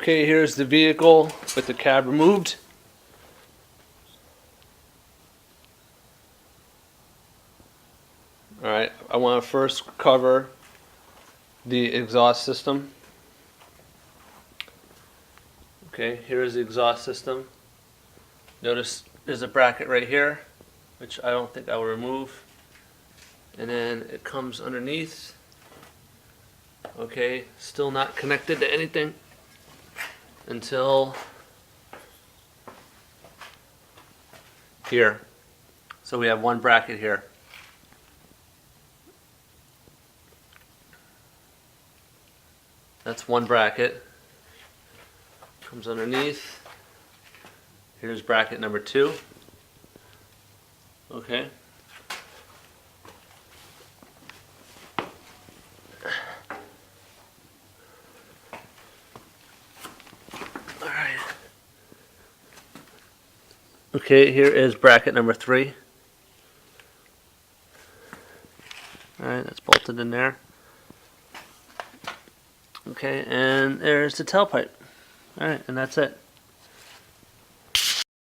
Okay, here's the vehicle with the cab removed. Alright, I want to first cover the exhaust system. Okay, here's the exhaust system. Notice there's a bracket right here, which I don't think I will remove. And then it comes underneath. Okay, still not connected to anything until here. So we have one bracket here. That's one bracket. Comes underneath. Here's bracket number 2. Okay. Alright. Okay, here is bracket number 3. Alright, that's bolted in there. Okay, and there's the tailpipe. Alright, and that's it.